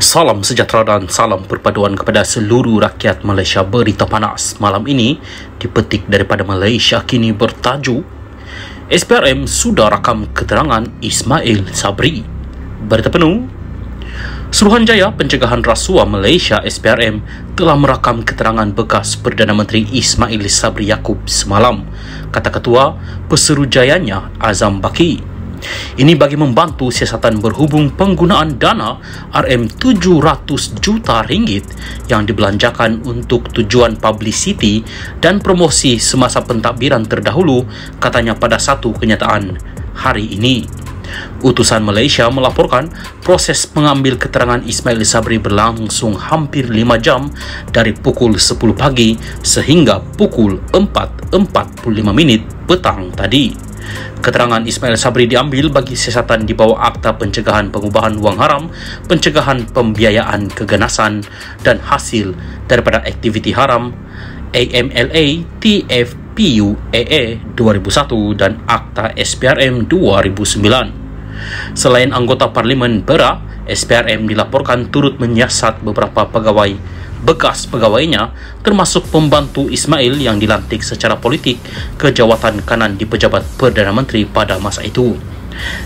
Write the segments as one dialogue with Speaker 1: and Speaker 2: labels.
Speaker 1: Salam sejahtera dan salam perpaduan kepada seluruh rakyat Malaysia. Berita panas malam ini dipetik daripada Malaysia Kini bertajuk SPRM sudah rakam keterangan Ismail Sabri. Berita penuh. Suruhanjaya Pencegahan Rasuah Malaysia SPRM telah merakam keterangan bekas Perdana Menteri Ismail Sabri Yaakob semalam, kata Ketua Pesuruhjayanya Azam Baki. Ini bagi membantu siasatan berhubung penggunaan dana RM700 juta ringgit yang dibelanjakan untuk tujuan publicity dan promosi semasa pentadbiran terdahulu, katanya pada satu kenyataan hari ini. Utusan Malaysia melaporkan proses mengambil keterangan Ismail Sabri berlangsung hampir 5 jam dari pukul 10 pagi sehingga pukul 4.45 petang tadi. Keterangan Ismail Sabri diambil bagi siasatan di bawah Akta Pencegahan Pengubahan Wang Haram, Pencegahan Pembiayaan Keganasan dan Hasil daripada Aktiviti Haram AMLA TFPUAA 2001 dan Akta SPRM 2009. Selain anggota Parlimen Perak, SPRM dilaporkan turut menyiasat beberapa bekas pegawainya termasuk pembantu Ismail yang dilantik secara politik ke jawatan kanan di pejabat Perdana Menteri pada masa itu.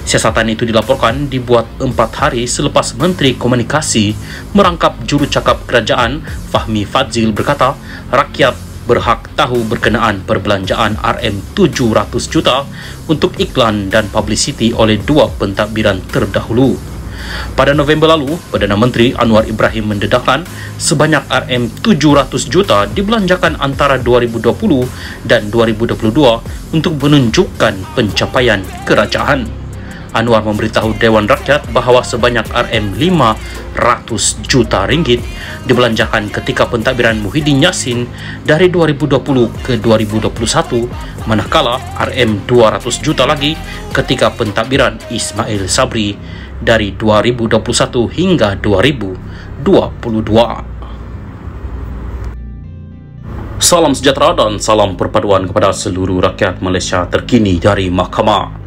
Speaker 1: Siasatan itu dilaporkan dibuat 4 hari selepas Menteri Komunikasi merangkap jurucakap kerajaan Fahmi Fadzil berkata rakyat berhak tahu berkenaan perbelanjaan RM700 juta untuk iklan dan publicity oleh 2 pentadbiran terdahulu. Pada November lalu, Perdana Menteri Anwar Ibrahim mendedahkan sebanyak RM700 juta dibelanjakan antara 2020 dan 2022 untuk menunjukkan pencapaian kerajaan. Anwar memberitahu Dewan Rakyat bahawa sebanyak RM500 juta ringgit dibelanjakan ketika pentadbiran Muhyiddin Yassin dari 2020 ke 2021, manakala RM200 juta lagi ketika pentadbiran Ismail Sabri dari 2021 hingga 2022. Salam sejahtera dan salam perpaduan kepada seluruh rakyat Malaysia. Terkini dari Mahkamah.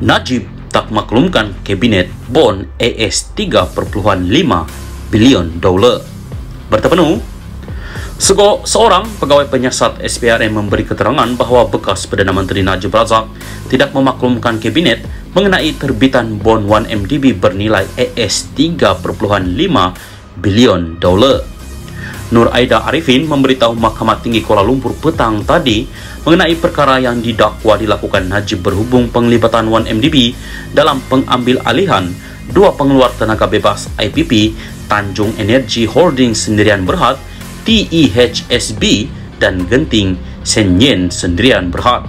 Speaker 1: Najib tak maklumkan Kabinet Bond AS $3.5 bilion. Berita penuh. Seorang pegawai penyiasat SPRM memberi keterangan bahawa bekas Perdana Menteri Najib Razak tidak memaklumkan Kabinet mengenai terbitan bond 1MDB bernilai AS $3.5 bilion. Nur Aida Arifin memberitahu Mahkamah Tinggi Kuala Lumpur petang tadi mengenai perkara yang didakwa dilakukan Najib berhubung penglibatan 1MDB dalam pengambil alihan 2 pengeluar tenaga bebas IPP Tanjung Energy Holding Sendirian Berhad TEHSB dan Genting Senyen Sendirian Berhad.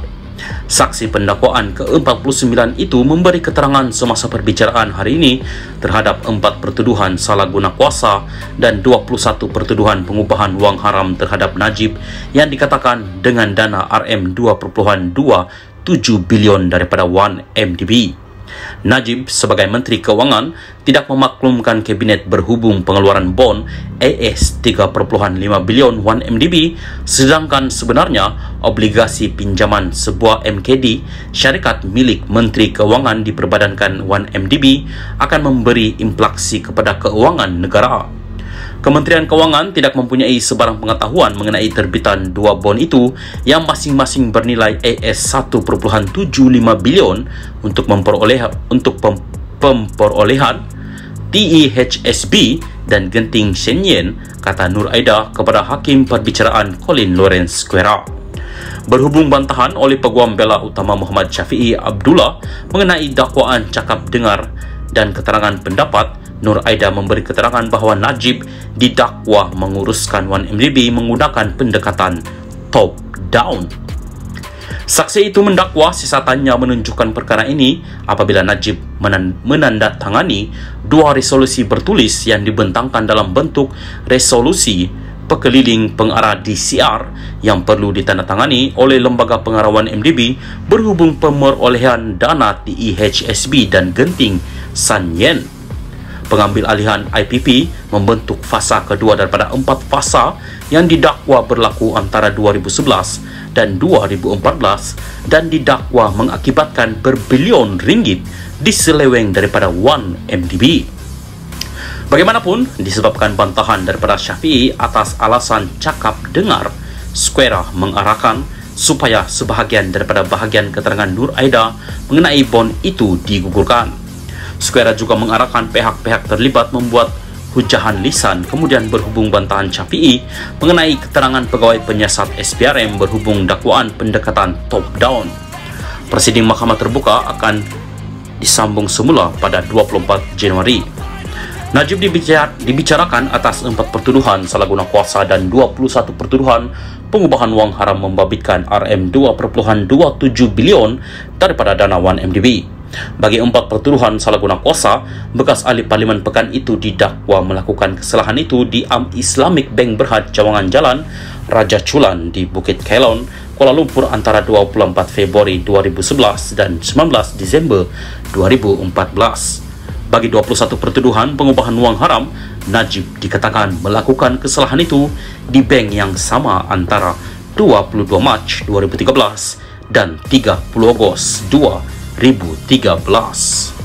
Speaker 1: Saksi pendakwaan ke-49 itu memberi keterangan semasa perbicaraan hari ini terhadap 4 pertuduhan salah guna kuasa dan 21 pertuduhan pengubahan wang haram terhadap Najib yang dikatakan dengan dana RM2.27 bilion daripada 1MDB. Najib sebagai Menteri Kewangan tidak memaklumkan Kabinet berhubung pengeluaran bond AS $3.5 bilion 1MDB, sedangkan sebenarnya obligasi pinjaman sebuah MKD syarikat milik Menteri Kewangan diperbadankan 1MDB akan memberi implikasi kepada keuangan negara. Kementerian Kewangan tidak mempunyai sebarang pengetahuan mengenai terbitan 2 bond itu yang masing-masing bernilai AS $1.75 bilion untuk pemperolehan TEHSB dan Genting Senyen, kata Nur Aida kepada Hakim Perbicaraan Colin Lawrence Square. Berhubung bantahan oleh Peguam Bela Utama Muhammad Syafiee Abdullah mengenai dakwaan cakap dengar dan keterangan pendapat, Nur Aida memberi keterangan bahawa Najib didakwa menguruskan 1MDB menggunakan pendekatan top-down. Saksi itu mendakwa siasatannya menunjukkan perkara ini apabila Najib menandatangani 2 resolusi bertulis yang dibentangkan dalam bentuk resolusi pekeliling pengarah DCR yang perlu ditandatangani oleh Lembaga Pengarah 1MDB berhubung pemerolehan dana TEHSB dan Genting Senyen. Pengambil alihan IPP membentuk fasa kedua daripada 4 fasa yang didakwa berlaku antara 2011 dan 2014 dan didakwa mengakibatkan berbilion ringgit diseleweng daripada 1MDB. Bagaimanapun, disebabkan bantahan daripada Syafiee atas alasan cakap dengar, Square mengarahkan supaya sebahagian daripada bahagian keterangan Nur Aida mengenai bond itu digugurkan. Square juga mengarahkan pihak-pihak terlibat membuat hujahan lisan kemudian berhubung bantahan Syafiee mengenai keterangan pegawai penyiasat SPRM berhubung dakwaan pendekatan top-down. Prosiding Mahkamah Terbuka akan disambung semula pada 24 Januari. Najib dibicarakan atas 4 pertuduhan salah guna kuasa dan 21 pertuduhan pengubahan wang haram membabitkan RM2.27 bilion daripada dana 1MDB. Bagi 4 pertuduhan salah guna kuasa, bekas ahli parlimen pekan itu didakwa melakukan kesalahan itu di Islamic Bank Berhad Cawangan Jalan Raja Chulan di Bukit Kelon, Kuala Lumpur antara 24 Februari 2011 dan 19 Disember 2014. Bagi 21 pertuduhan pengubahan wang haram, Najib dikatakan melakukan kesalahan itu di bank yang sama antara 22 Mac 2013 dan 30 Ogos 2013.